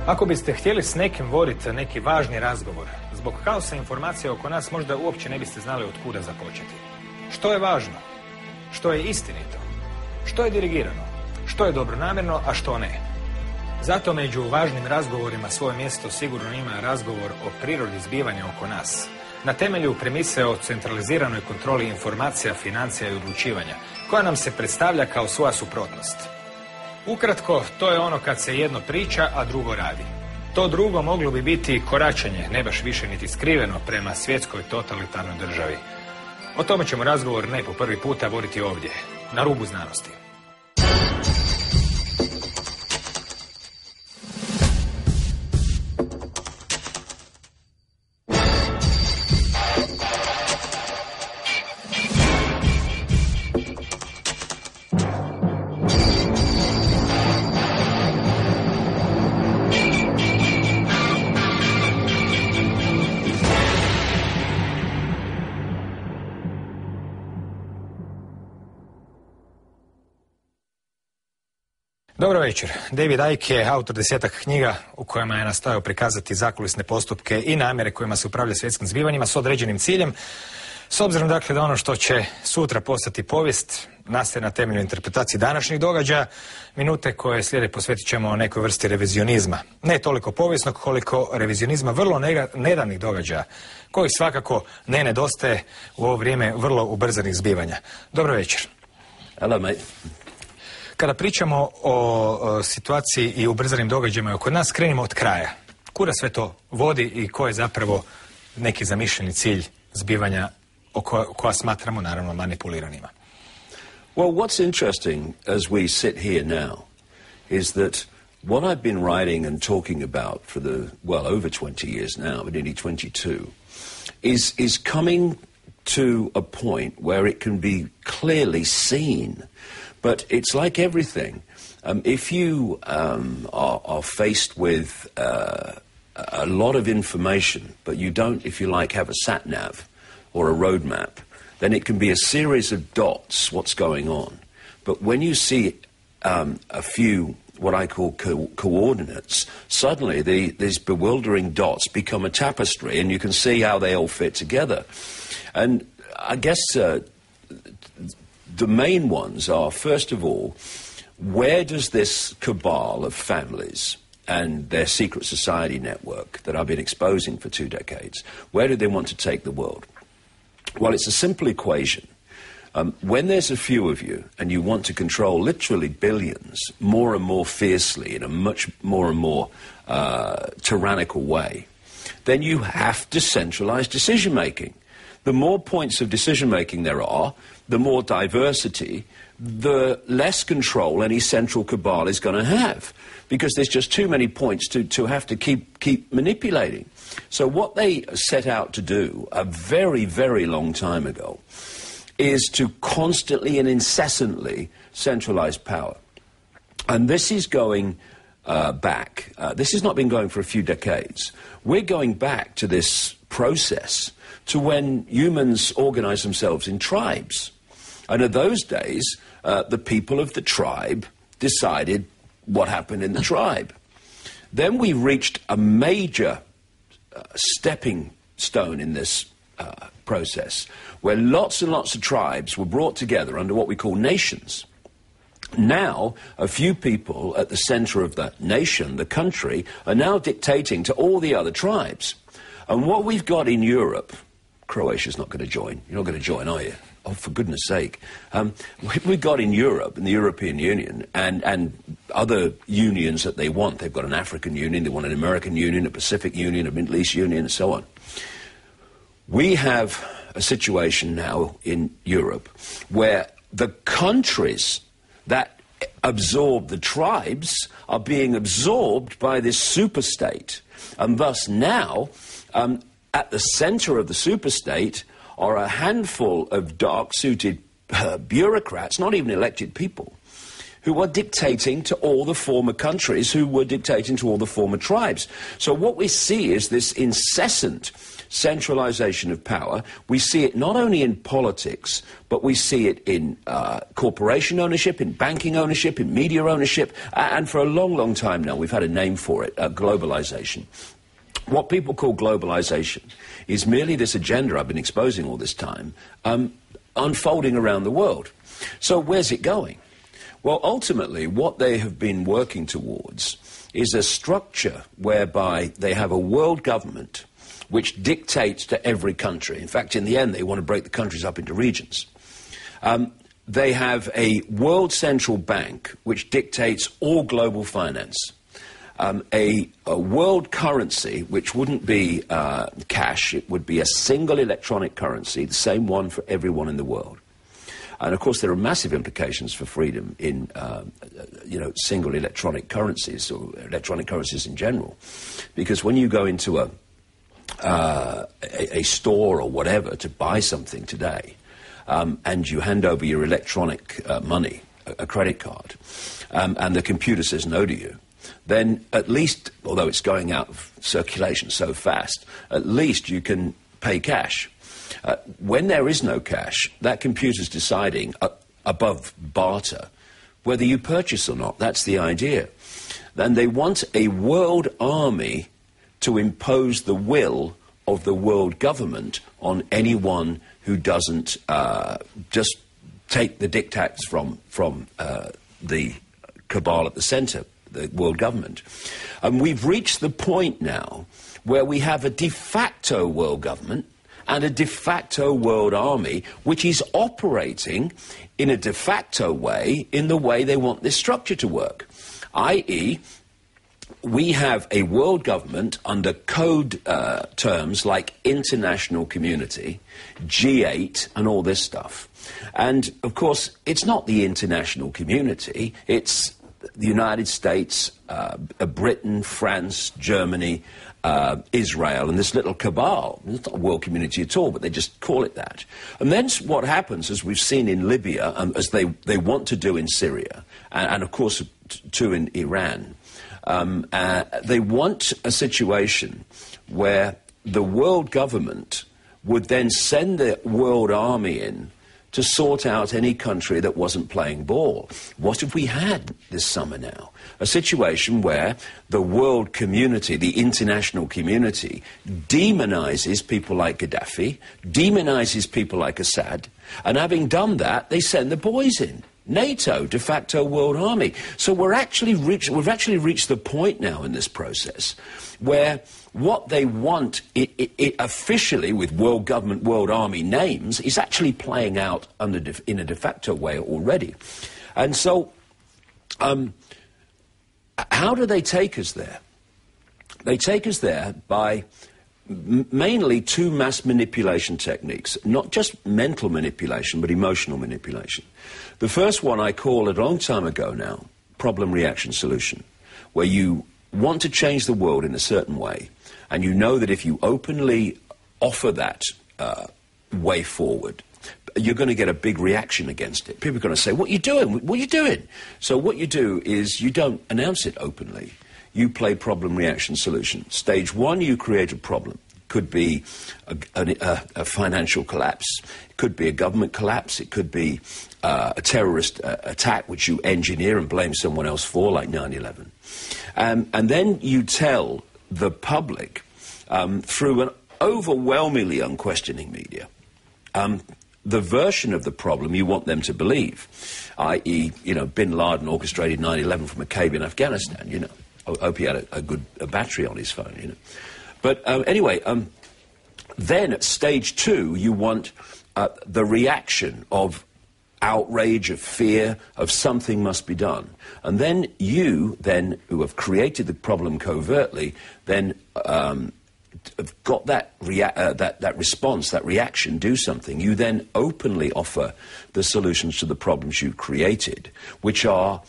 Ako biste htjeli s nekim voditi neki važni razgovor, zbog kaosa informacija oko nas možda uopće ne biste znali od kuda započeti. Što je važno? Što je istinito? Što je dirigirano? Što je dobronamjerno, a što ne? Zato među važnim razgovorima svoje mjesto sigurno ima razgovor o prirodi zbivanja oko nas, na temelju premise o centraliziranoj kontroli informacija, financija i odlučivanja, koja nam se predstavlja kao svoja suprotnost. Ukratko, to je ono kad se jedno priča, a drugo radi. To drugo moglo bi biti koračenje, ne baš više niti skriveno, prema svjetskoj totalitarnoj državi. O tome ćemo razgovor ne po prvi puta voditi ovdje, na rubu znanosti. Dobro večer. David Icke je autor 10 knjiga u kojima je nastojao prikazati zakulisne postupke i namjere kojima se upravlja svjetskim zbivanjima s određenim ciljem. S obzirom dakle da ono što će sutra postati povijest nastaje na temelju interpretacije današnjih događaja, minute koje slijede posvetit ćemo nekoj vrsti revizionizma. Ne toliko povijesnog koliko revizionizma vrlo nedavnih događaja, kojih svakako ne nedostaje u ovo vrijeme vrlo ubrzanih zbivanja. Dobro večer. Hello, mate. Kada pričamo o situaciji i ubrzanim događajima oko nas, krenimo od kraja. Kuda sve to vodi i ko je zapravo neki zamišljeni cilj zbivanja koja smatramo naravno manipuliranima? Well, what's interesting as we sit here now is that what I've been writing and talking about for over 20 years now, but nearly 22, is coming to a point where it can be clearly seen. But it's like everything. If you are faced with a lot of information, but you don't, if you like, have a sat-nav or a road map, then it can be a series of dots, what's going on. But when you see a few, what I call coordinates, suddenly these bewildering dots become a tapestry, and you can see how they all fit together. And I guess the main ones are, first of all, where does this cabal of families and their secret society network that I've been exposing for 2 decades, where do they want to take the world? Well, it's a simple equation. When there's a few of you and you want to control literally billions more and more fiercely in a much more and more tyrannical way, then you have to centralize decision-making. The more points of decision-making there are, the more diversity, the less control any central cabal is going to have, because there's just too many points to have to keep manipulating. So what they set out to do a very, very long time ago is to constantly and incessantly centralize power. And this is going back. This has not been going for a few decades. We're going back to this process to when humans organized themselves in tribes. And in those days, the people of the tribe decided what happened in the tribe. Then we reached a major stepping stone in this process, where lots and lots of tribes were brought together under what we call nations. Now, a few people at the center of the nation, the country, are now dictating to all the other tribes. And what we've got in Europe, Croatia's not going to join. You're not going to join, are you? Oh, for goodness sake. What we've got in Europe, in the European Union, and other unions that they want. They've got an African Union, they want an American Union, a Pacific Union, a Middle East Union, and so on. We have a situation now in Europe where the countries that absorb the tribes are being absorbed by this superstate. And thus now, at the center of the superstate are a handful of dark-suited bureaucrats, not even elected people, who are dictating to all the former countries, who were dictating to all the former tribes. So what we see is this incessant centralization of power. We see it not only in politics, but we see it in corporation ownership, in banking ownership, in media ownership, and for a long, long time now we've had a name for it, globalization. What people call globalization is merely this agenda I've been exposing all this time, unfolding around the world. So where's it going? Well, ultimately, what they have been working towards is a structure whereby they have a world government which dictates to every country. In fact, in the end, they want to break the countries up into regions. They have a world central bank which dictates all global finance. A world currency which wouldn't be cash, it would be a single electronic currency, the same one for everyone in the world. And of course there are massive implications for freedom in single electronic currencies, or electronic currencies in general, because when you go into a store or whatever to buy something today, and you hand over your electronic money, a credit card, and the computer says no to you, then at least, although it's going out of circulation so fast, at least you can pay cash. When there is no cash, that computer's deciding, above barter, whether you purchase or not. That's the idea. Then they want a world army to impose the will of the world government on anyone who doesn't just take the diktats from the cabal at the centre, the world government. And we've reached the point now where we have a de facto world government and a de facto world army which is operating in a de facto way, in the way they want this structure to work. i.e., we have a world government under code terms like international community, G8 and all this stuff. And of course it's not the international community, it's the United States, Britain, France, Germany, Israel, and this little cabal. It's not a world community at all, but they just call it that. And then what happens, as we've seen in Libya, as they want to do in Syria, and of course too in Iran, they want a situation where the world government would then send the world army in to sort out any country that wasn't playing ball. What have we had this summer now? A situation where the world community, the international community, demonizes people like Gaddafi, demonizes people like Assad, and having done that, they send the boys in. NATO, de facto world army. So we've actually reached the point now in this process where what they want it officially, with world government, world army names, is actually playing out in a de facto way already. And so how do they take us there? They take us there by mainly two mass manipulation techniques, not just mental manipulation, but emotional manipulation. The first one I called a long time ago now, problem, reaction, solution, where you want to change the world in a certain way, and you know that if you openly offer that way forward, you're going to get a big reaction against it. People are going to say, what are you doing? What are you doing? So what you do is you don't announce it openly. You play problem, reaction, solution. Stage one, you create a problem. Could be a financial collapse. It could be a government collapse. It could be a terrorist attack which you engineer and blame someone else for, like 9/11. And then you tell the public, through an overwhelmingly unquestioning media, the version of the problem you want them to believe, i.e., Bin Laden orchestrated 9/11 from a cave in Afghanistan, I hope he had a battery on his phone, But anyway, then at stage two, you want the reaction of outrage, of fear, of something must be done. And then you, who have created the problem covertly, then have got that response, that reaction, do something. You then openly offer the solutions to the problems you've created, which are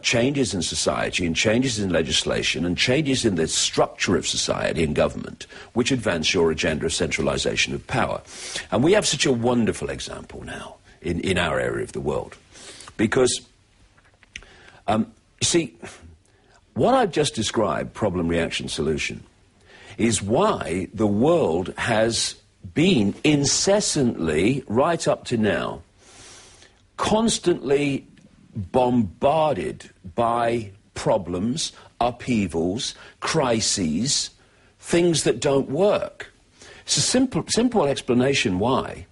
changes in society and changes in legislation and changes in the structure of society and government, which advance your agenda of centralization of power. And we have such a wonderful example now in our area of the world, because You see, what I've just described, problem, reaction, solution, is why the world has been incessantly, right up to now, constantly bombarded by problems, upheavals, crises, things that don't work. It's a simple explanation why.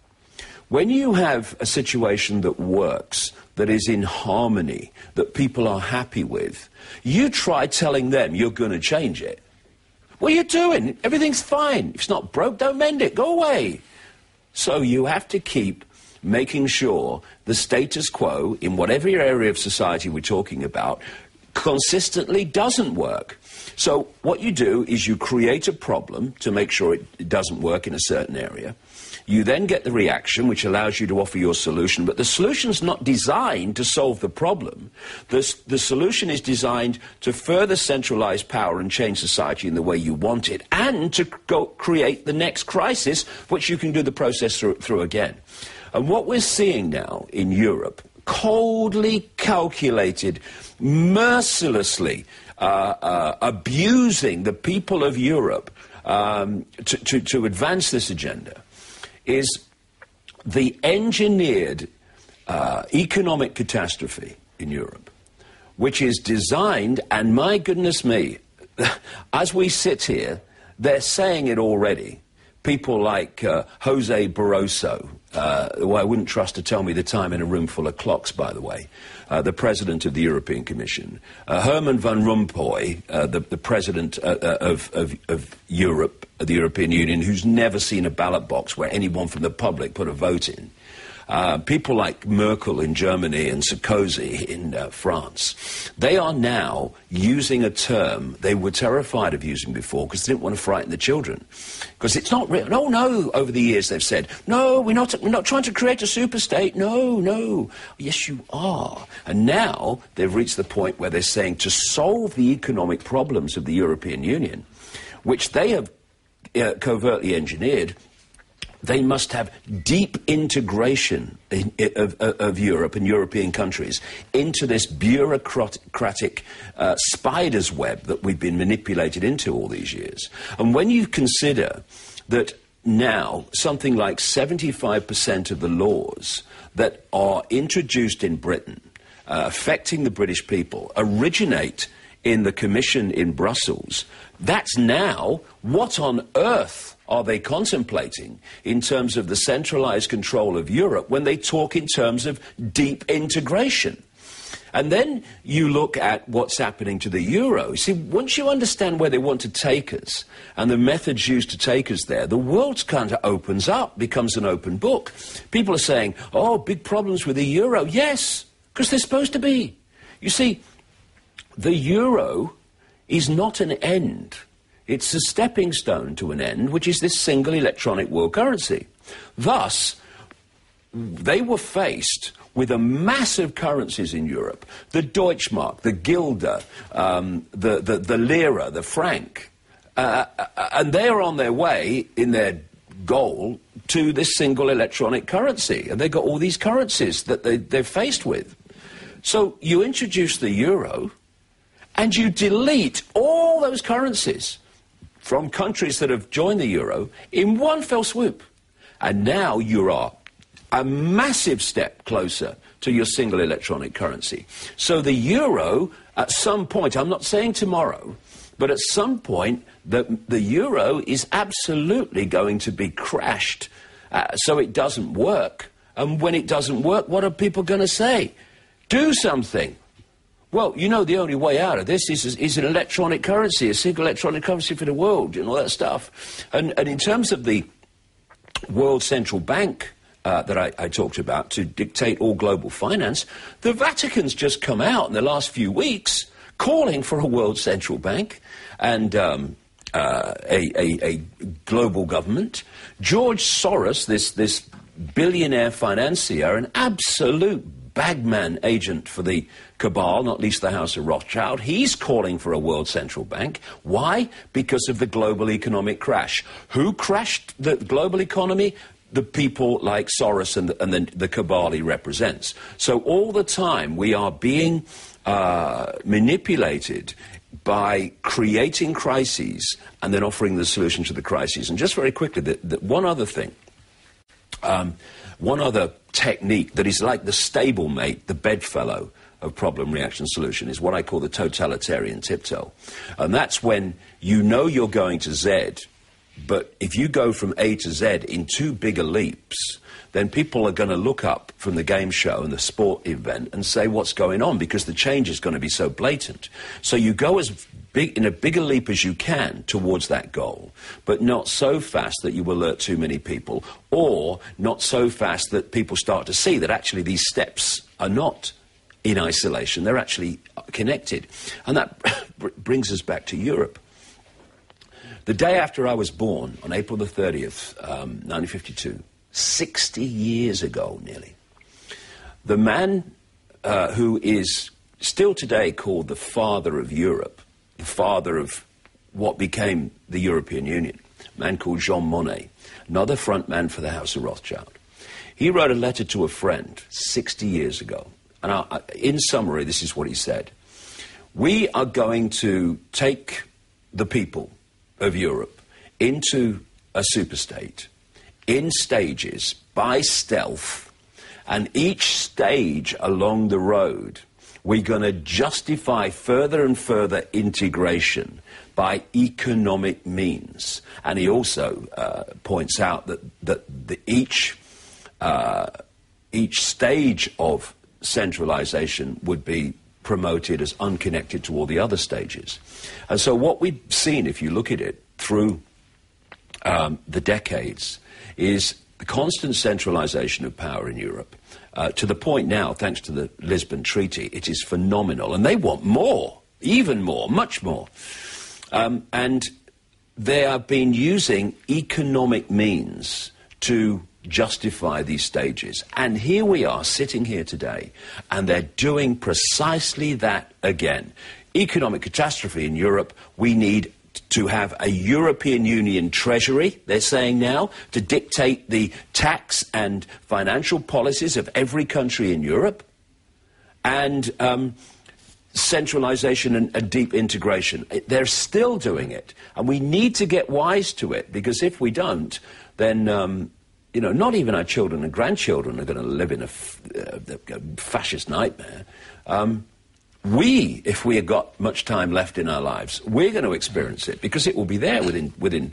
When you have a situation that works, that is in harmony, that people are happy with, you try telling them you're going to change it. What are you doing? Everything's fine. If it's not broke, don't mend it. Go away. So you have to keep making sure the status quo in whatever area of society we're talking about consistently doesn't work. So what you do is you create a problem to make sure it doesn't work in a certain area. You then get the reaction, which allows you to offer your solution, but the solution's not designed to solve the problem. The solution is designed to further centralize power and change society in the way you want it, and to create the next crisis, which you can do the process through again. And what we're seeing now in Europe, coldly calculated, mercilessly abusing the people of Europe to advance this agenda, is the engineered economic catastrophe in Europe, which is designed, and my goodness me, as we sit here, they're saying it already. People like Jose Barroso, who I wouldn't trust to tell me the time in a room full of clocks, by the way, the President of the European Commission, Herman Van Rompuy, the President of Europe, the European Union, who's never seen a ballot box where anyone from the public put a vote in. People like Merkel in Germany and Sarkozy in France, they are now using a term they were terrified of using before because they didn't want to frighten the children. Because it's not real. No, over the years they've said, no, we're not trying to create a super-state. No. Yes, you are. And now they've reached the point where they're saying to solve the economic problems of the European Union, which they have covertly engineered, they must have deep integration of Europe and European countries into this bureaucratic spider's web that we've been manipulated into all these years. And when you consider that now something like 75% of the laws that are introduced in Britain affecting the British people originate in the Commission in Brussels, that's now what on earth are they contemplating in terms of the centralized control of Europe when they talk in terms of deep integration? And then you look at what's happening to the euro. See, once you understand where they want to take us and the methods used to take us there, the world kind of opens up, becomes an open book. People are saying, oh, big problems with the euro. Yes, because they're supposed to be. You see, the euro is not an end. It's a stepping stone to an end, which is this single electronic world currency. Thus, they were faced with a massive currencies in Europe, the Deutschmark, the Guilder, the Lira, the Franc, and they are on their way in their goal to this single electronic currency. And they've got all these currencies that they're faced with. So you introduce the euro, and you delete all those currencies from countries that have joined the euro in one fell swoop. And now you are a massive step closer to your single electronic currency. So the euro, at some point, I'm not saying tomorrow, but at some point, the euro is absolutely going to be crashed so it doesn't work. And when it doesn't work, what are people going to say? Do something. Well, you know, the only way out of this is an electronic currency, a single electronic currency for the world, and all that stuff. And in terms of the World Central Bank that I talked about to dictate all global finance, the Vatican's just come out in the last few weeks calling for a World Central Bank and a global government. George Soros, this billionaire financier, an absolute bagman agent for the cabal, not least the House of Rothschild, he's calling for a world central bank. Why? Because of the global economic crash. Who crashed the global economy? The people like Soros and the cabal he represents. So all the time we are being manipulated by creating crises and then offering the solution to the crises. And just very quickly, one other thing, one other technique that is like the stablemate, the bedfellow of problem, reaction, solution is what I call the totalitarian tiptoe. And that's when you know you're going to Z, but if you go from A to Z in too big a leaps, then people are going to look up from the game show and the sport event and say what's going on, because the change is going to be so blatant. So you go as big in a bigger leap as you can towards that goal, but not so fast that you alert too many people, or not so fast that people start to see that actually these steps are not in isolation, they're actually connected. And that brings us back to Europe. The day after I was born, on April the 30th, 1952, 60 years ago nearly, the man who is still today called the father of Europe, the father of what became the European Union, a man called Jean Monnet, another front man for the House of Rothschild, he wrote a letter to a friend 60 years ago. And in summary, this is what he said. We are going to take the people of Europe into a superstate in stages, by stealth, and each stage along the road, we're going to justify further and further integration by economic means. And he also points out that each stage of centralization would be promoted as unconnected to all the other stages. And so what we've seen, if you look at it through the decades, is the constant centralization of power in Europe, to the point now, thanks to the Lisbon Treaty, it is phenomenal. And they want more, even more, much more. And they have been using economic means to justify these stages. And here we are, sitting here today, and they're doing precisely that again. Economic catastrophe in Europe, we need to have a European Union treasury, they're saying now, to dictate the tax and financial policies of every country in Europe, and centralization and deep integration. They're still doing it, and we need to get wise to it, because if we don't, then you know, not even our children and grandchildren are going to live in a fascist nightmare. We, if we have got much time left in our lives, we're going to experience it, because it will be there within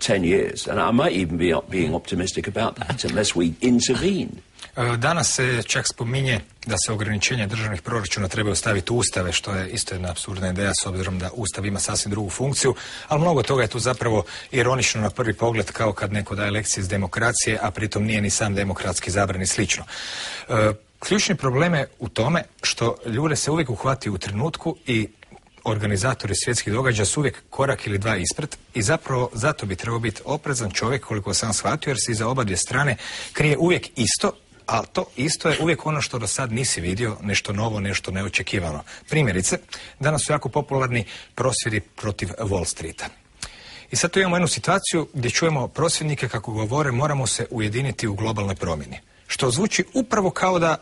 10 years. And I might even be being optimistic about that, unless we intervene. Danas se čak spominje da se ograničenja državnih proračuna trebaju staviti u ustave, što je isto jedna apsurdna ideja, s obzirom da ustav ima sasvim drugu funkciju, ali mnogo toga je tu zapravo ironično na prvi pogled, kao kad neko daje lekcije iz demokracije, a pritom nije ni sam demokratski izabran i slično. Ključni problem je u tome što ljude se uvijek uhvati u trenutku i organizatori svjetskih događaja su uvijek korak ili dva ispred, i zapravo zato bi trebao biti oprezan čovjek, koliko sam shvatio, jer se iza obadvije strane krije uvijek isto, a to isto je uvijek ono što do sad nisi vidio, nešto novo, nešto neočekivano. Primjerice, danas su jako popularni prosvjedi protiv Wall Streeta. I sad tu imamo jednu situaciju gdje čujemo prosvjednike kako govore moramo se ujediniti u globalnoj promjeni. Što zvuči upravo kao da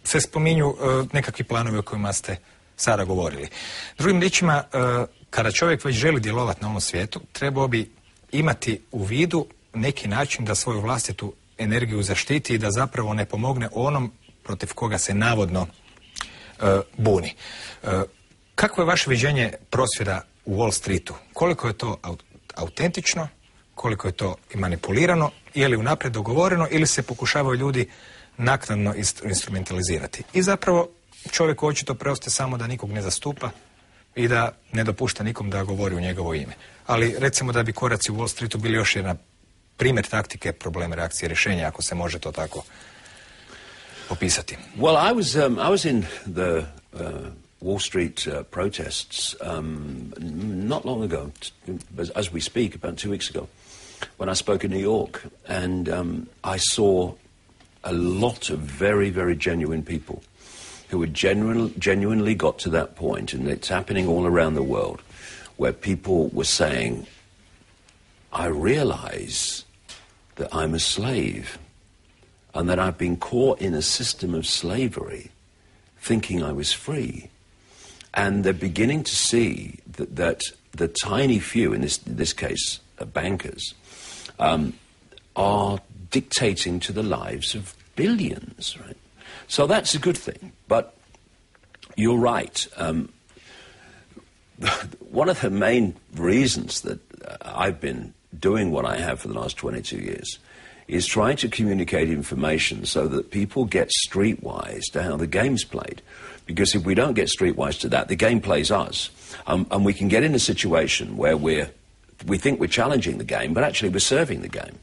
se spominju nekakvi planovi o kojima ste sada govorili. Drugim riječima, kada čovjek već želi djelovati na ovom svijetu, trebao bi imati u vidu neki način da svoju vlastitu energiju zaštiti i da zapravo ne pomogne onom protiv koga se navodno buni. Kako je vaše viđenje prosvjeda u Wall Streetu? Koliko je to autentično, koliko je to i manipulirano, je li unaprijed dogovoreno ili se pokušavaju ljudi naknadno instrumentalizirati? I zapravo čovjeku očito preostaje samo da nikog ne zastupa i da ne dopušta nikom da govori u njegovo ime. Ali recimo da bi koraci u Wall Streetu bili još jedna primjer taktike, problema, reakcije, rješenja, ako se može to tako opisati. Well, I was in the Wall Street protests not long ago, as we speak, about 2 weeks ago, when I spoke in New York, and I saw a lot of very, very genuine people who had genuinely got to that point, and it's happening all around the world, where people were saying, I realize that I'm a slave and that I've been caught in a system of slavery thinking I was free. And they're beginning to see that the tiny few, in this case, bankers, are dictating to the lives of billions, right? So that's a good thing. But you're right. One of the main reasons that I've been doing what I have for the last 22 years is trying to communicate information so that people get streetwise to how the game's played. Because if we don't get streetwise to that, the game plays us. And we can get in a situation where we think we're challenging the game, but actually we're serving the game.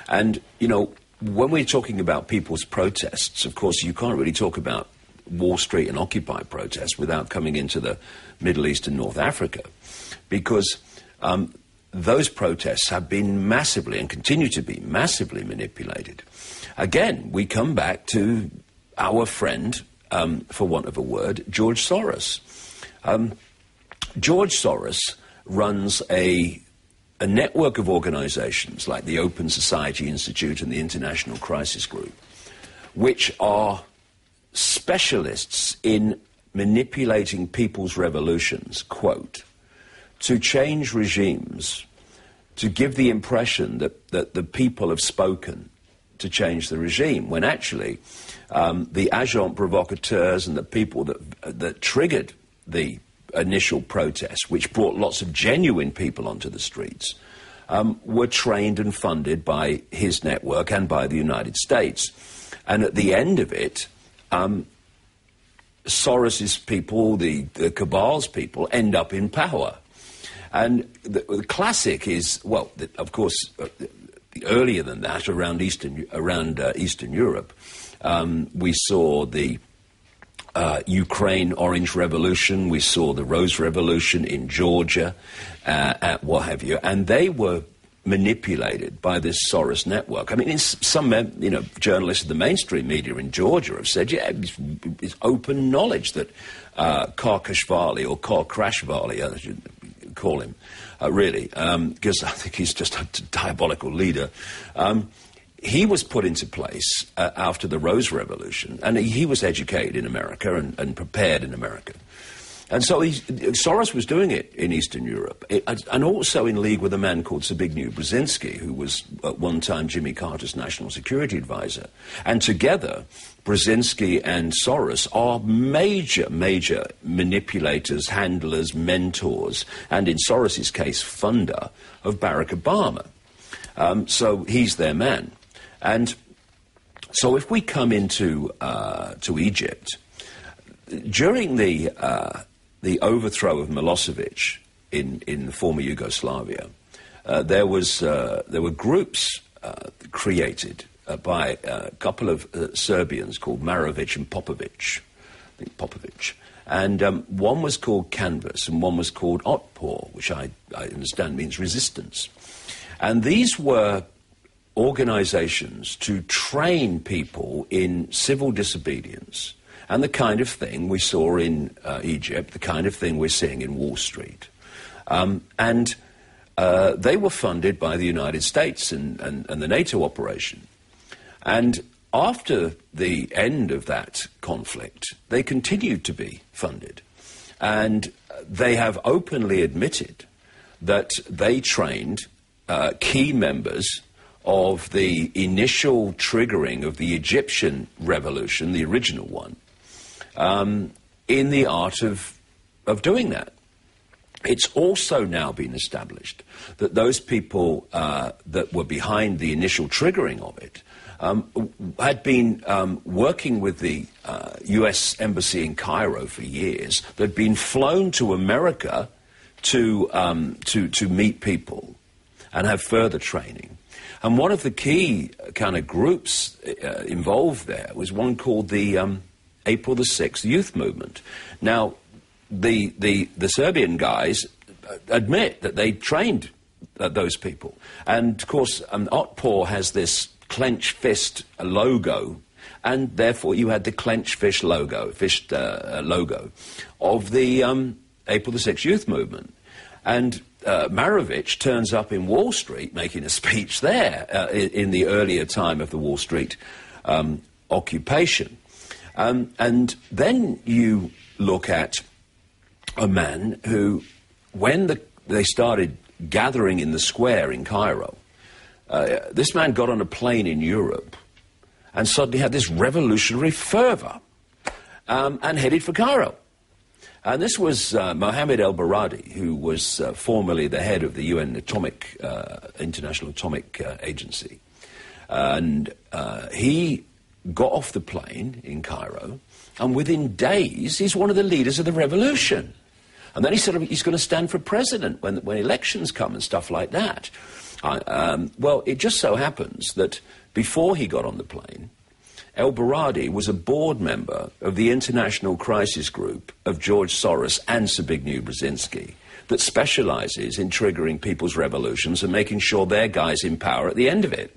And, you know, when we're talking about people's protests, of course, you can't really talk about Wall Street and Occupy protests without coming into the Middle East and North Africa. Because those protests have been massively and continue to be massively manipulated. Again, we come back to our friend, for want of a word, George Soros. George Soros runs a network of organizations like the Open Society Institute and the International Crisis Group, which are specialists in manipulating people's revolutions, quote, to change regimes, to give the impression that the people have spoken to change the regime, when actually the agents provocateurs and the people that triggered the initial protests, which brought lots of genuine people onto the streets, were trained and funded by his network and by the United States. And at the end of it, Soros's people, the cabal's people, end up in power. And the classic is, well, of course, earlier than that, around Eastern Europe, we saw the Ukraine Orange Revolution, we saw the Rose Revolution in Georgia, what have you, and they were manipulated by this Soros network. I mean, some journalists of the mainstream media in Georgia have said, yeah, it's open knowledge that Karkashvili, or Karkrashvili, I should call him, really, because I think he's just a diabolical leader. He was put into place after the Rose Revolution, and he was educated in America and prepared in America. And so Soros was doing it in Eastern Europe, and also in league with a man called Zbigniew Brzezinski, who was at one time Jimmy Carter's national security advisor. And together, Brzezinski and Soros are major manipulators, handlers, mentors, and in Soros's case, funder of Barack Obama. So he's their man. And so if we come into to Egypt, during the overthrow of Milosevic in the former Yugoslavia, there were groups created by a couple of Serbians called Marovic and Popovic, I think Popovic. And one was called Canvas and one was called Otpor, which I understand means resistance. And these were organizations to train people in civil disobedience and the kind of thing we saw in Egypt, the kind of thing we're seeing in Wall Street. And they were funded by the United States and the NATO operation. And after the end of that conflict, they continued to be funded. And they have openly admitted that they trained key members of the initial triggering of the Egyptian revolution, the original one, in the art of doing that. It's also now been established that those people that were behind the initial triggering of it had been working with the U.S. Embassy in Cairo for years. They'd been flown to America to meet people and have further training. And one of the key kind of groups involved there was one called the April the 6th Youth Movement. Now, the Serbian guys admit that they trained those people. And, of course, Otpor has this clenched fist logo, and therefore you had the clenched fist logo of the April the 6th Youth Movement. And Marovic turns up in Wall Street making a speech there in the earlier time of the Wall Street occupation. And then you look at a man who, when they started gathering in the square in Cairo, this man got on a plane in Europe and suddenly had this revolutionary fervour and headed for Cairo. And this was Mohammed El-Baradi, who was formerly the head of the UN International Atomic Agency. And he got off the plane in Cairo, and within days, he's one of the leaders of the revolution. And then he said he's going to stand for president when elections come and stuff like that. Well, it just so happens that before he got on the plane, El-Baradi was a board member of the International Crisis Group of George Soros and Zbigniew Brzezinski that specializes in triggering people's revolutions and making sure their guy's in power at the end of it.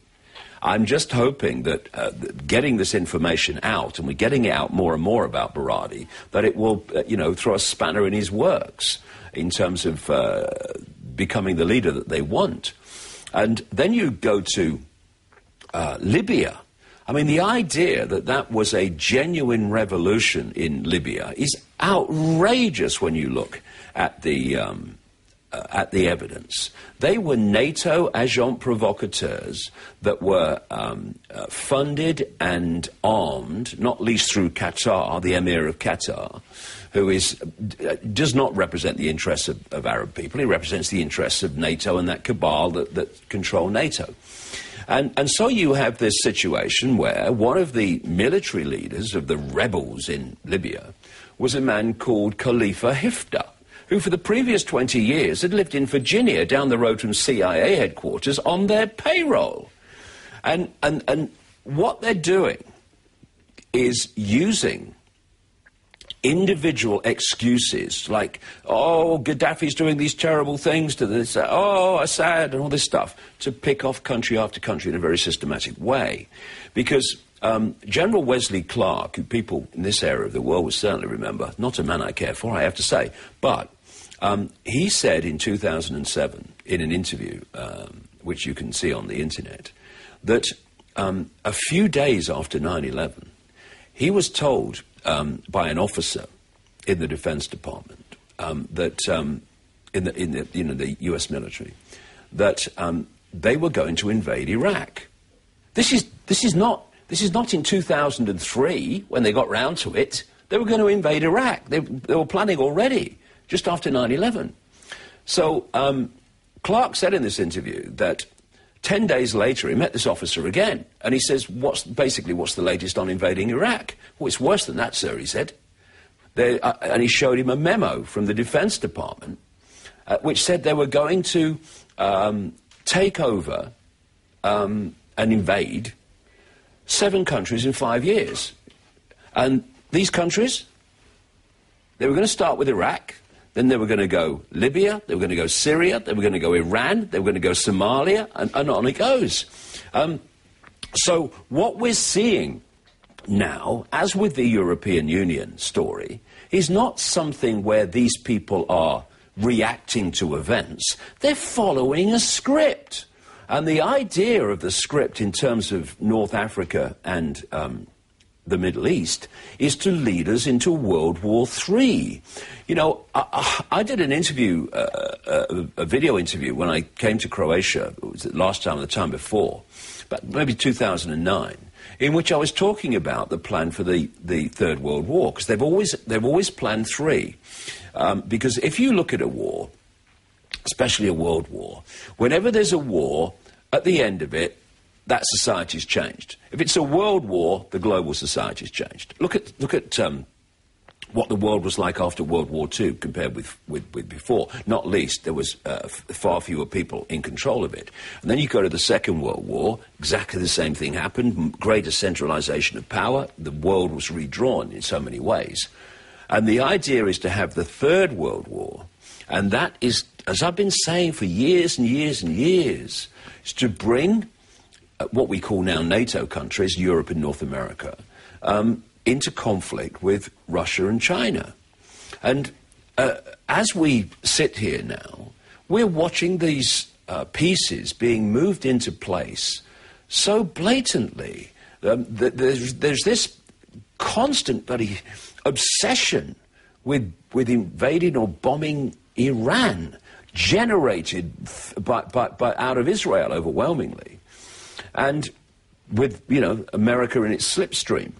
I'm just hoping that getting this information out, and we're getting it out more and more about Baradi, that it will, throw a spanner in his works in terms of becoming the leader that they want. And then you go to Libya. I mean, the idea that was a genuine revolution in Libya is outrageous when you look at the evidence. They were NATO agents provocateurs that were funded and armed, not least through Qatar, the Emir of Qatar, who does not represent the interests of Arab people. He represents the interests of NATO and that cabal that control NATO. And so you have this situation where one of the military leaders of the rebels in Libya was a man called Khalifa Hifter, who for the previous 20 years had lived in Virginia down the road from CIA headquarters on their payroll. And what they're doing is using individual excuses like, oh, Gaddafi's doing these terrible things to this, oh, Assad, and all this stuff, to pick off country after country in a very systematic way. Because General Wesley Clark, who people in this area of the world will certainly remember, not a man I care for, I have to say, but he said in 2007, in an interview, which you can see on the internet, that a few days after 9/11, he was told by an officer in the Defense Department that in the U.S. military that they were going to invade Iraq. This is not in 2003 when they got round to it. They were going to invade Iraq. They were planning already just after 9/11. So Clark said in this interview that 10 days later, he met this officer again, and he says, what's the latest on invading Iraq? Well, it's worse than that, sir, he said. And he showed him a memo from the Defense Department, which said they were going to take over and invade 7 countries in 5 years. And these countries, they were going to start with Iraq. Then they were going to go Libya, they were going to go Syria, they were going to go Iran, they were going to go Somalia, and on it goes. So what we're seeing now, as with the European Union story, is not something where these people are reacting to events. They're following a script. And the idea of the script in terms of North Africa and the Middle East is to lead us into World War III. You know, I did an interview, a video interview when I came to Croatia, it was the last time or the time before, but maybe 2009, in which I was talking about the plan for the Third World War, because they've always planned 3. Because if you look at a war, especially a world war, whenever there's a war, at the end of it, that society's changed. If it's a world war, the global society's changed. Look at what the world was like after World War II compared with before. Not least, there was far fewer people in control of it. And then you go to the Second World War, exactly the same thing happened, greater centralization of power, the world was redrawn in so many ways. And the idea is to have the Third World War, and that is, as I've been saying for years and years and years, is to bring what we call now NATO countries, Europe and North America, into conflict with Russia and China. And as we sit here now, we're watching these pieces being moved into place so blatantly. There's this constant bloody obsession with invading or bombing Iran, generated by out of Israel overwhelmingly, and with, you know, America in its slipstream.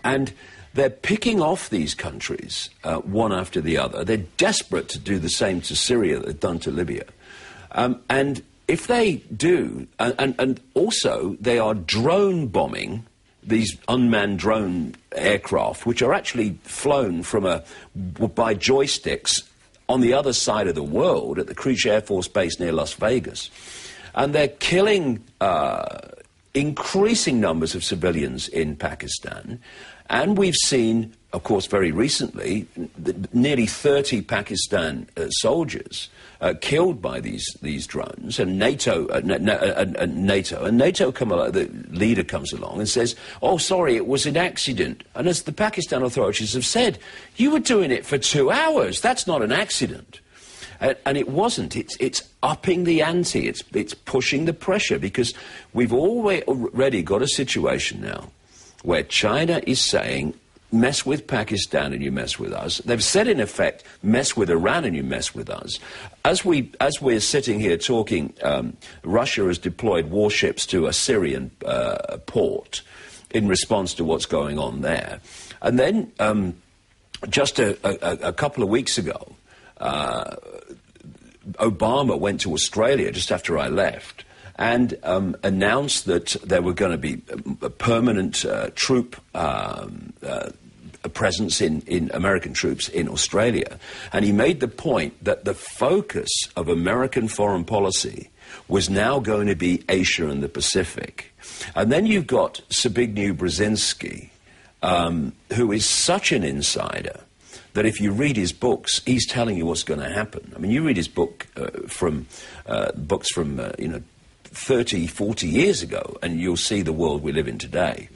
And they're picking off these countries one after the other. They're desperate to do the same to Syria that they've done to Libya. And if they do, and also they are drone bombing these unmanned drone aircraft, which are actually flown by joysticks on the other side of the world at the Creech Air Force Base near Las Vegas. And they're killing increasing numbers of civilians in Pakistan. And we've seen, of course, very recently, nearly 30 Pakistan soldiers killed by these drones. And NATO the leader comes along and says, "Oh, sorry, it was an accident." And as the Pakistan authorities have said, you were doing it for 2 hours. That's not an accident. And it wasn't. It's upping the ante. It's pushing the pressure, because we've already got a situation now where China is saying, mess with Pakistan and you mess with us. They've said, in effect, mess with Iran and you mess with us. As we're sitting here talking, Russia has deployed warships to a Syrian port in response to what's going on there. And then just a couple of weeks ago, Obama went to Australia just after I left and announced that there were going to be a permanent troop presence in American troops in Australia. And he made the point that the focus of American foreign policy was now going to be Asia and the Pacific. And then you've got Zbigniew Brzezinski, who is such an insider that if you read his books, he's telling you what's going to happen. I mean, you read his books from 30, 40 years ago, and you'll see the world we live in today.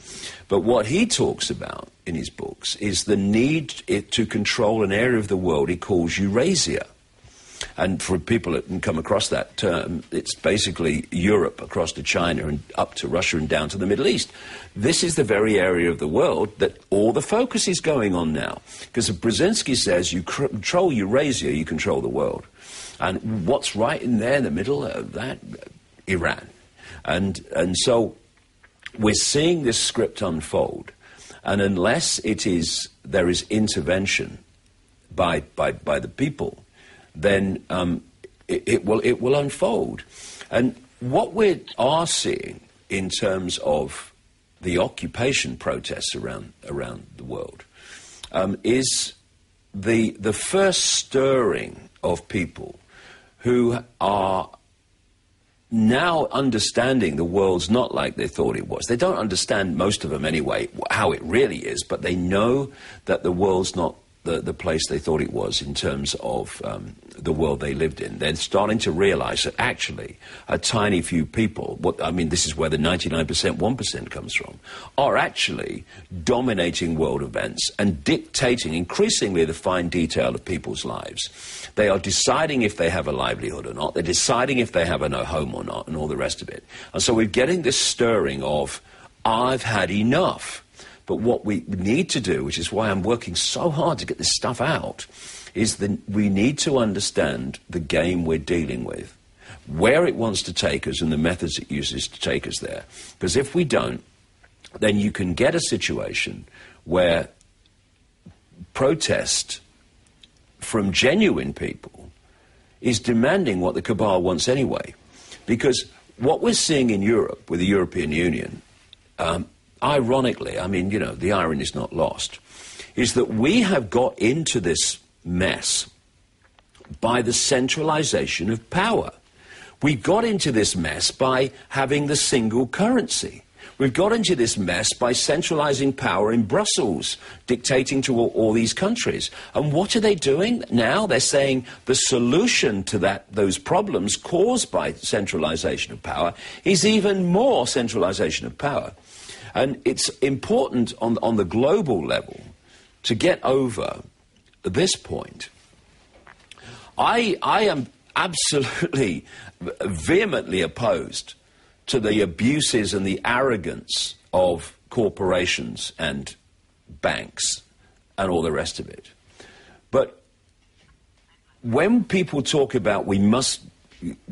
But what he talks about in his books is the need to control an area of the world he calls Eurasia. And for people that can come across that term, it's basically Europe across to China and up to Russia and down to the Middle East. This is the very area of the world that all the focus is going on now. Because if Brzezinski says you control Eurasia, you control the world. And what's right in there in the middle of that? Iran. And so we're seeing this script unfold. And unless there is intervention by the people, then it will unfold. And what we are seeing in terms of the occupation protests around the world is the first stirring of people who are now understanding the world's not like they thought it was. They don't understand, most of them anyway, how it really is, but they know that the world's not the place they thought it was in terms of the world they lived in. They're starting to realize that actually a tiny few people, this is where the 99%, 1% comes from, are actually dominating world events and dictating increasingly the fine detail of people's lives. They are deciding if they have a livelihood or not. They're deciding if they have a home or not, and all the rest of it. And so we're getting this stirring of, I've had enough. But what we need to do, which is why I'm working so hard to get this stuff out, is that we need to understand the game we're dealing with, where it wants to take us and the methods it uses to take us there. Because if we don't, then you can get a situation where protest from genuine people is demanding what the cabal wants anyway. Because what we're seeing in Europe with the European Union, ironically, the irony is not lost, is that we have got into this mess by the centralization of power. We got into this mess by having the single currency. We've got into this mess by centralizing power in Brussels, dictating to all these countries. And what are they doing now? They're saying the solution to those problems caused by centralization of power is even more centralization of power. And it's important on the global level to get over this point. I am absolutely vehemently opposed to the abuses and the arrogance of corporations and banks and all the rest of it. But when people talk about we must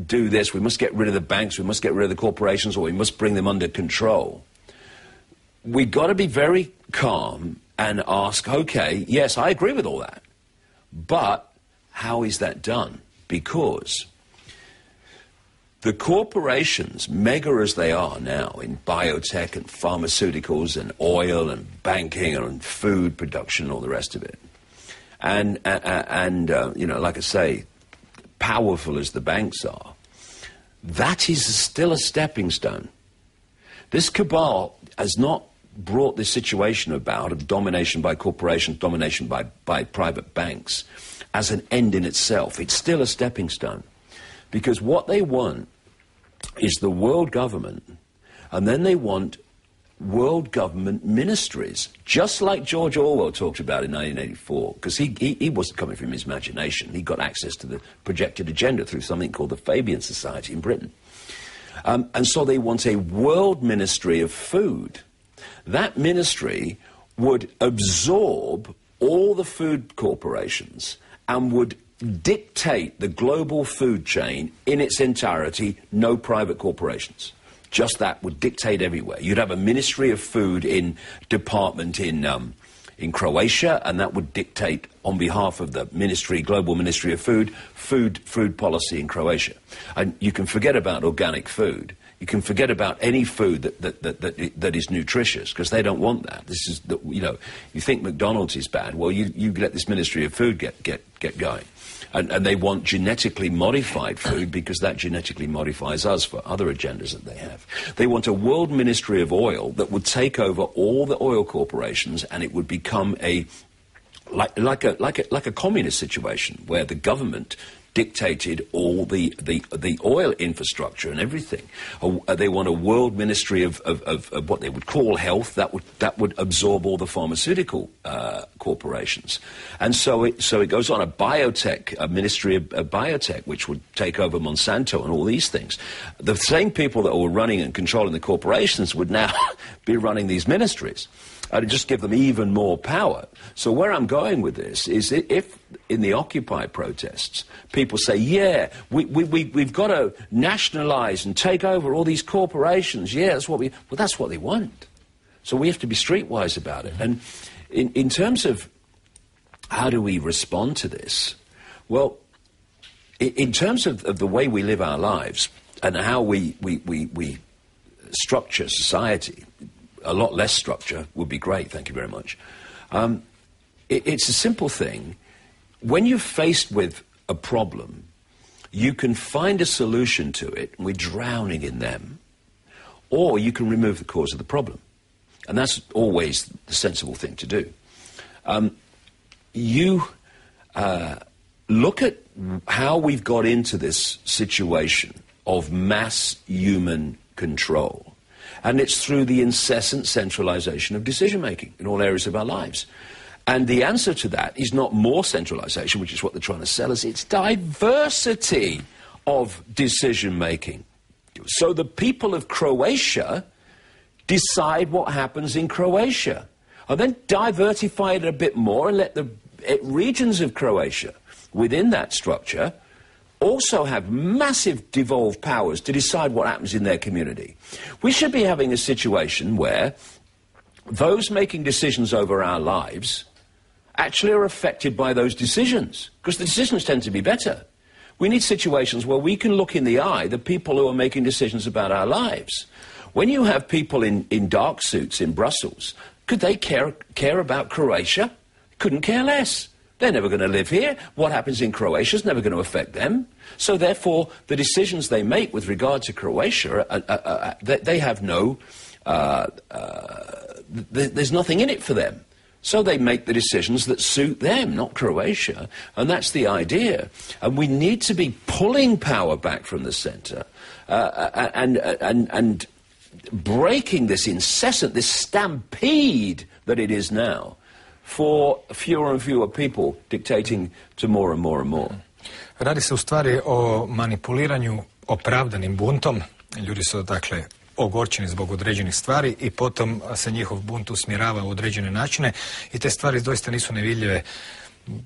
do this, we must get rid of the banks, we must get rid of the corporations, or we must bring them under control, we've got to be very calm and ask, okay, yes, I agree with all that, but how is that done? Because the corporations, mega as they are now in biotech and pharmaceuticals and oil and banking and food production and all the rest of it, and you know, like I say, powerful as the banks are, that is still a stepping stone. This cabal has not brought this situation about of domination by corporations, domination by private banks as an end in itself. It's still a stepping stone. Because what they want is the world government, and then they want world government ministries, just like George Orwell talked about in 1984, because he wasn't coming from his imagination. He got access to the projected agenda through something called the Fabian Society in Britain. And so they want a world ministry of food. That ministry would absorb all the food corporations and would dictate the global food chain in its entirety, no private corporations. Just that would dictate everywhere. You'd have a Ministry of Food department in Croatia, and that would dictate on behalf of the ministry, Global Ministry of food policy in Croatia. And you can forget about organic food. You can forget about any food that is nutritious, because they don't want that. This is, you know, you think McDonald's is bad. Well, you let this Ministry of Food get going. And they want genetically modified food because that genetically modifies us for other agendas that they have. They want a world ministry of oil that would take over all the oil corporations, and it would become like a communist situation where the government dictated all the oil infrastructure and everything. They want a world ministry of what they would call health that would absorb all the pharmaceutical corporations. And so it goes on, a ministry of biotech, which would take over Monsanto and all these things. The same people that were running and controlling the corporations would now be running these ministries. I'd just give them even more power. So where I'm going with this is, if in the Occupy protests people say, yeah, we've got to nationalize and take over all these corporations, yeah, that's what they want. So we have to be streetwise about it. And in terms of how do we respond to this, well, in terms of the way we live our lives and how we structure society, a lot less structure would be great, thank you very much. It's a simple thing. When you're faced with a problem, you can find a solution to it, and we're drowning in them, or you can remove the cause of the problem. And that's always the sensible thing to do. You look at how we've got into this situation of mass human control. And it's through the incessant centralization of decision-making in all areas of our lives. And the answer to that is not more centralization, which is what they're trying to sell us. It's diversity of decision-making. So the people of Croatia decide what happens in Croatia. And then diversify it a bit more and let the regions of Croatia within that structure also have massive devolved powers to decide what happens in their community. We should be having a situation where those making decisions over our lives actually are affected by those decisions, because the decisions tend to be better. We need situations where we can look in the eye the people who are making decisions about our lives. When you have people in dark suits in Brussels, could they care about Croatia? Couldn't care less. They're never going to live here. What happens in Croatia is never going to affect them. So therefore, the decisions they make with regard to Croatia, they have no, there's nothing in it for them. So they make the decisions that suit them, not Croatia. And that's the idea. And we need to be pulling power back from the centre and breaking this incessant, this stampede that it is now, for fewer and fewer people dictating to more and more and more. Radi se u stvari o manipuliranju opravdanim buntom, Ljudi su, dakle, ogorčeni zbog određenih stvari i potom se njihov bunt usmjerava u određene načine i te stvari doista nisu nevidljive.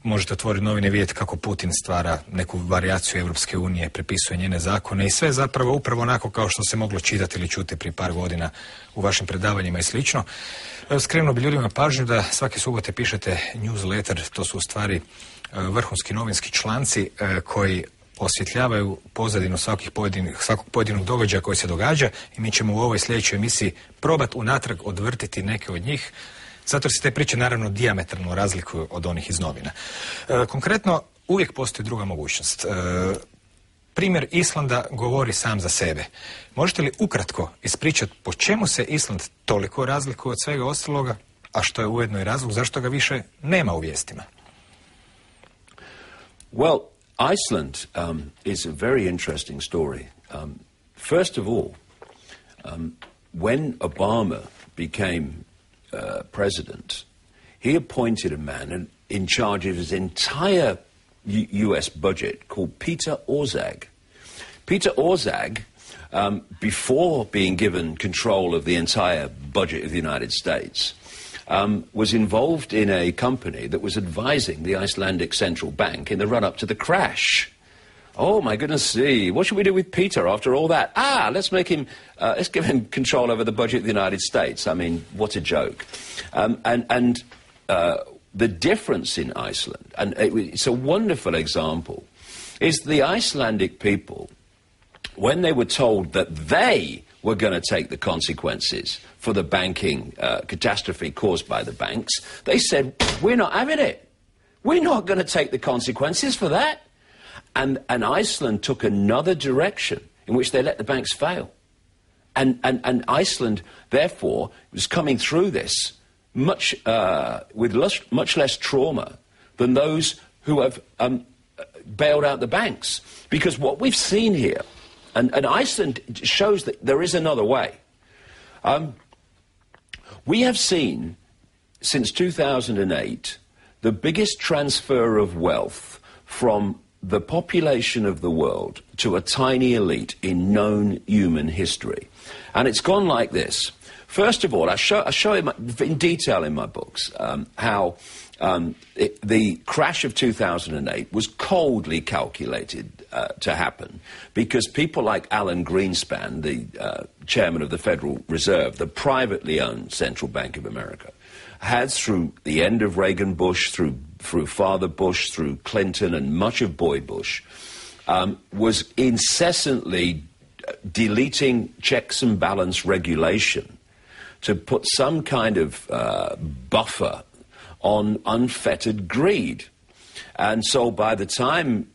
Možete otvoriti novine i vidjeti kako Putin stvara neku varijaciju Europske unije, prepisuje njene zakone i sve zapravo upravo onako kao što se moglo čitati ili čuti prije par godina u vašim predavanjima i slično. Skrenuo bi ljudima pažnju da svake subote pišete newsletter, to su u stvari vrhunski novinski članci koji osvjetljavaju pozadinu svakog pojedinog događaja koji se događa i mi ćemo u ovoj sljedećoj emisiji probati unatrag odvrtiti neke od njih, zato jer se te priče naravno dijametralno razlikuju od onih iz novina. Konkretno, uvijek postoji druga mogućnost. Primjer Islanda govori sam za sebe. Možete li ukratko ispričati po čemu se Island toliko razlikuje od svega ostaloga, a što je ujedno i razlog zašto ga više nema u vijestima? Well, Iceland is a very interesting story. First of all, when Obama became president, he appointed a man in charge of his entire U.S. budget called Peter Orszag. Peter Orszag, before being given control of the entire budget of the United States, was involved in a company that was advising the Icelandic Central Bank in the run-up to the crash. Oh, my goodness me, what should we do with Peter after all that? Let's give him control over the budget of the United States. I mean, what a joke. The difference in Iceland, and it's a wonderful example, is the Icelandic people, when they were told that they were going to take the consequences for the banking catastrophe caused by the banks, they said, we're not having it. We're not going to take the consequences for that. And Iceland took another direction in which they let the banks fail. And Iceland, therefore, was coming through this with much less trauma than those who have bailed out the banks. Because what we've seen here, and Iceland shows that there is another way. We have seen, since 2008, the biggest transfer of wealth from the population of the world to a tiny elite in known human history. And it's gone like this. First of all, I show in detail in my books how the crash of 2008 was coldly calculated to happen because people like Alan Greenspan, the chairman of the Federal Reserve, the privately owned Central Bank of America, had, through the end of Reagan Bush, through Father Bush, through Clinton and much of Boy Bush, was incessantly deleting checks and balance regulation to put some kind of buffer on unfettered greed. And so by the time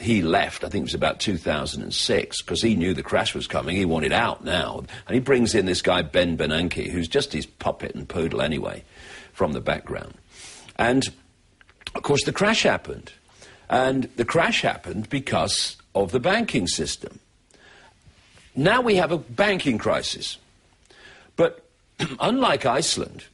he left, I think it was about 2006, because he knew the crash was coming, he wanted out now. And he brings in this guy, Ben Bernanke, who's just his puppet and poodle anyway, from the background. And, of course, the crash happened. And the crash happened because of the banking system. Now we have a banking crisis. But unlike Iceland,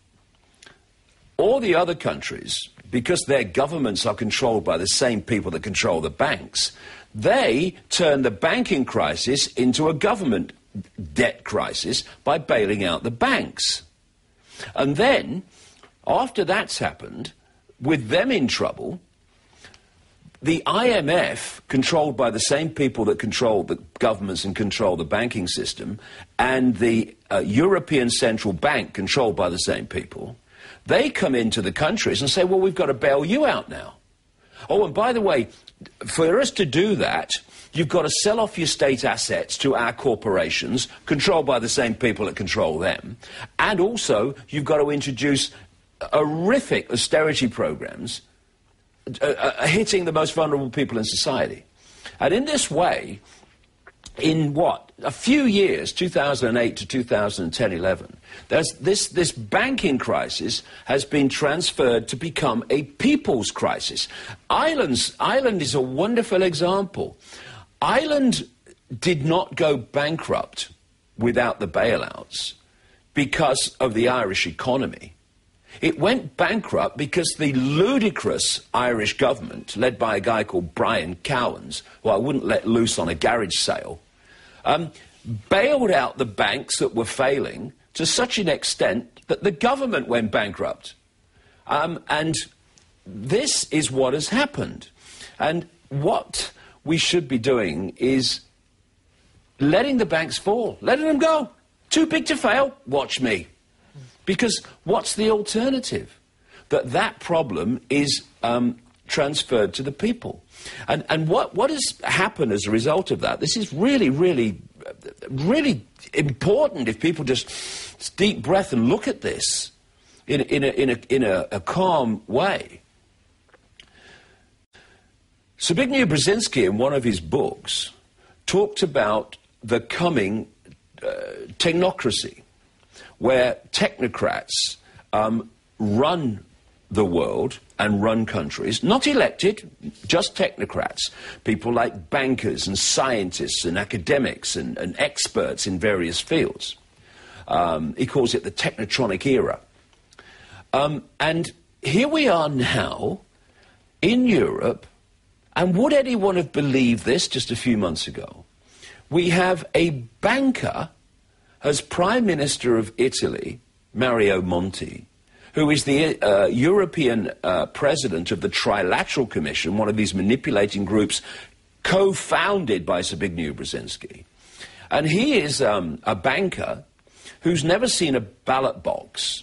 all the other countries, because their governments are controlled by the same people that control the banks, they turn the banking crisis into a government debt crisis by bailing out the banks. And then, after that's happened, with them in trouble, the IMF, controlled by the same people that control the governments and control the banking system, and the European Central Bank, controlled by the same people, they come into the countries and say, well, we've got to bail you out now. Oh, and by the way, for us to do that, you've got to sell off your state assets to our corporations, controlled by the same people that control them. And also, you've got to introduce horrific austerity programs hitting the most vulnerable people in society. And in this way, in a few years, 2008 to 2010-11, this banking crisis has been transferred to become a people's crisis. Ireland is a wonderful example. Ireland did not go bankrupt without the bailouts because of the Irish economy. It went bankrupt because the ludicrous Irish government, led by a guy called Brian Cowans, who I wouldn't let loose on a garage sale, bailed out the banks that were failing to such an extent that the government went bankrupt. And this is what has happened. And what we should be doing is letting the banks fall, letting them go. Too big to fail? Watch me. Because what's the alternative? That problem is transferred to the people. And what has happened as a result of that? This is really, really, really important if people just deep breath and look at this in a calm way. Zbigniew Brzezinski, in one of his books, talked about the coming technocracy, where technocrats run the world and run countries, not elected, just technocrats, people like bankers and scientists and academics and experts in various fields. He calls it the Technotronic Era. And here we are now in Europe, and would anyone have believed this just a few months ago? We have a banker as Prime Minister of Italy, Mario Monti, who is the European president of the Trilateral Commission, one of these manipulating groups co-founded by Zbigniew Brzezinski. And he is a banker who's never seen a ballot box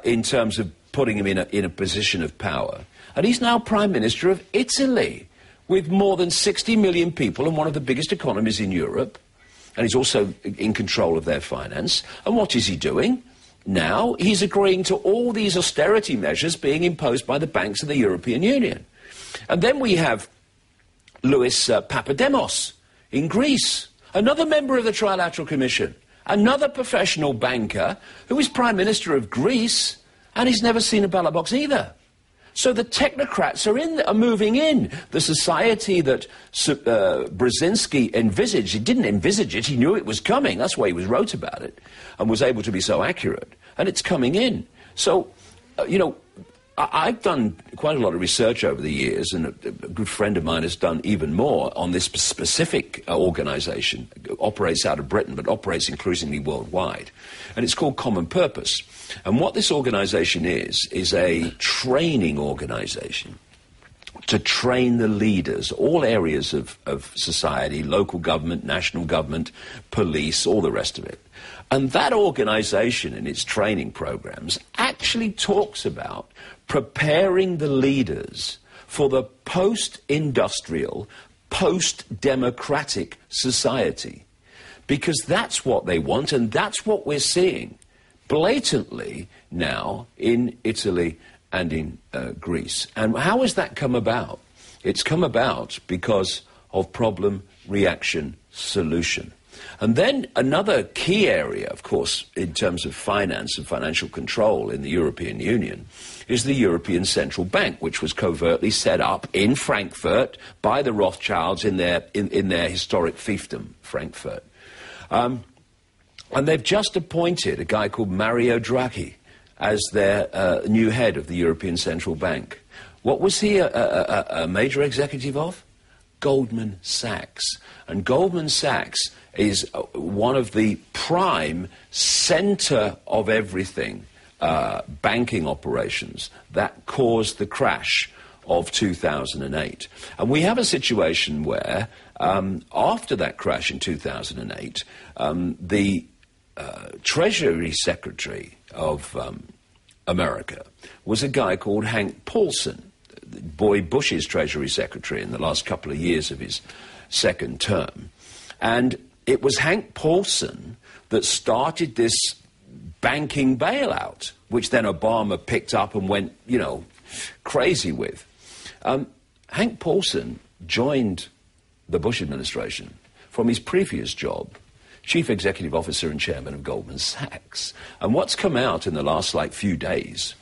in terms of putting him in a position of power. And he's now Prime Minister of Italy, with more than 60 million people and one of the biggest economies in Europe. And he's also in control of their finance. And what is he doing? Now he's agreeing to all these austerity measures being imposed by the banks of the European Union. And then we have Louis Papademos in Greece, another member of the Trilateral Commission, another professional banker who is Prime Minister of Greece, and he's never seen a ballot box either. So the technocrats are moving in. The society that Brzezinski envisaged, he didn't envisage it, he knew it was coming. That's why he wrote about it and was able to be so accurate. And it's coming in. So, you know, I've done quite a lot of research over the years, and a good friend of mine has done even more on this specific organisation. It operates out of Britain, but operates increasingly worldwide. And it's called Common Purpose. And what this organisation is a training organisation to train the leaders, all areas of society, local government, national government, police, all the rest of it. And that organisation in its training programs actually talks about preparing the leaders for the post-industrial, post-democratic society. Because that's what they want, and that's what we're seeing blatantly now in Italy and in Greece. And how has that come about? It's come about because of problem, reaction, solution. And then another key area, of course, in terms of finance and financial control in the European Union is the European Central Bank, which was covertly set up in Frankfurt by the Rothschilds in their historic fiefdom, Frankfurt. And they've just appointed a guy called Mario Draghi as their new head of the European Central Bank. What was he a major executive of? Goldman Sachs. And Goldman Sachs is one of the prime centre of everything banking operations that caused the crash of 2008. And we have a situation where after that crash in 2008, the Treasury Secretary of America was a guy called Hank Paulson, Boy Bush's Treasury Secretary in the last couple of years of his second term. And it was Hank Paulson that started this banking bailout, which then Obama picked up and went, you know, crazy with. Hank Paulson joined the Bush administration from his previous job, Chief Executive Officer and Chairman of Goldman Sachs. And what's come out in the last, few days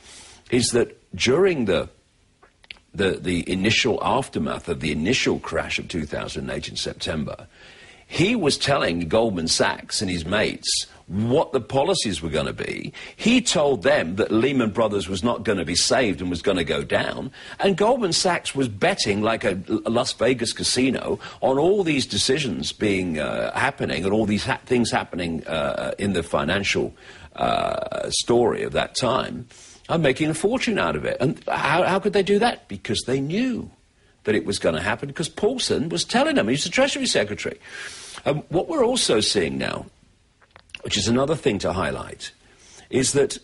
is that during the initial aftermath of the initial crash of 2008 in September, he was telling Goldman Sachs and his mates what the policies were going to be. He told them that Lehman Brothers was not going to be saved and was going to go down. And Goldman Sachs was betting like a Las Vegas casino on all these decisions being happening and all these things happening in the financial story of that time. I'm making a fortune out of it. And how could they do that? Because they knew that it was going to happen, because Paulson was telling them. He's the Treasury Secretary. What we're also seeing now, which is another thing to highlight, is that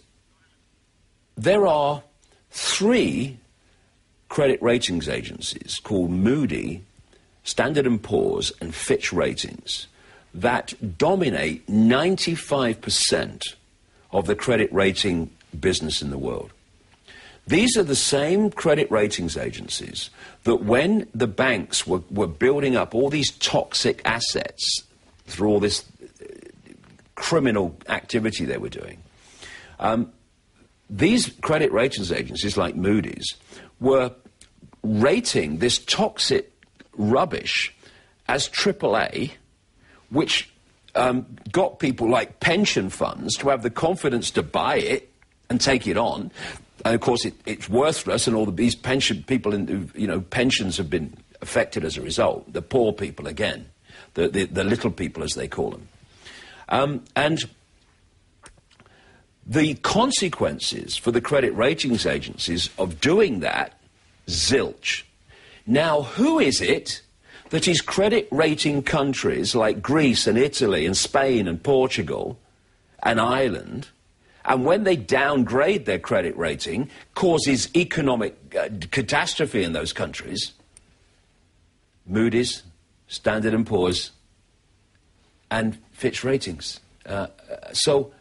there are 3 credit ratings agencies called Moody, Standard & Poor's and Fitch Ratings that dominate 95% of the credit rating business in the world. These are the same credit ratings agencies that when the banks were building up all these toxic assets through all this criminal activity they were doing, these credit ratings agencies like Moody's were rating this toxic rubbish as AAA, which got people like pension funds to have the confidence to buy it and take it on. And of course it's worthless, and all these pension people, pensions have been affected as a result. The poor people again, the little people as they call them. And the consequences for the credit ratings agencies of doing that, zilch. Now, who is it that is credit rating countries like Greece and Italy and Spain and Portugal and Ireland, and when they downgrade their credit rating, causes economic catastrophe in those countries? Moody's, Standard & Poor's, and Fitch Ratings. So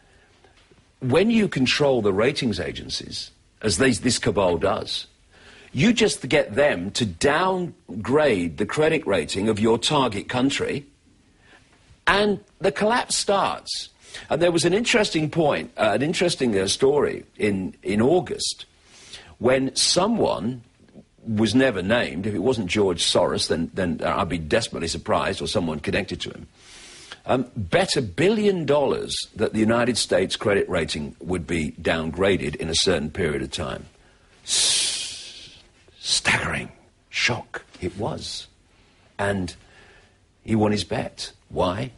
when you control the ratings agencies, as this cabal does, you just get them to downgrade the credit rating of your target country, and the collapse starts. And there was an interesting point, an interesting story in August, when someone was never named. If it wasn't George Soros, then I'd be desperately surprised, or someone connected to him, bet $1 billion that the United States credit rating would be downgraded in a certain period of time. Staggering shock it was. And he won his bet. Why?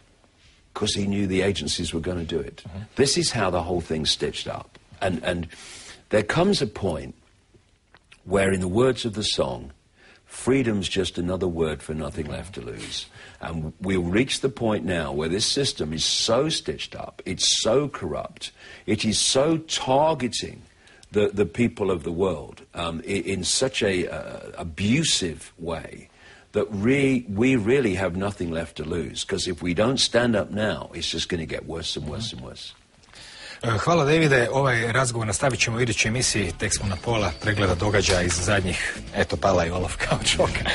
Because he knew the agencies were going to do it. Mm-hmm. This is how the whole thing's stitched up. And there comes a point where, in the words of the song, freedom's just another word for nothing left to lose. And we'll reach the point now where this system is so stitched up, it's so corrupt, it is so targeting the people of the world in such a abusive way, that we really have nothing left to lose. Because if we don't stand up now, it's just going to get worse and worse and worse. Hvala, Davide. Ovaj razgovor nastavit ćemo u idućoj emisiji. Tek smo na pola pregleda događaja iz zadnjih, eto, pala je Olaf kao čoka,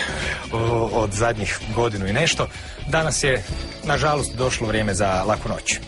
od zadnjih godinu i nešto. Danas je, nažalost, došlo vrijeme za laku noć.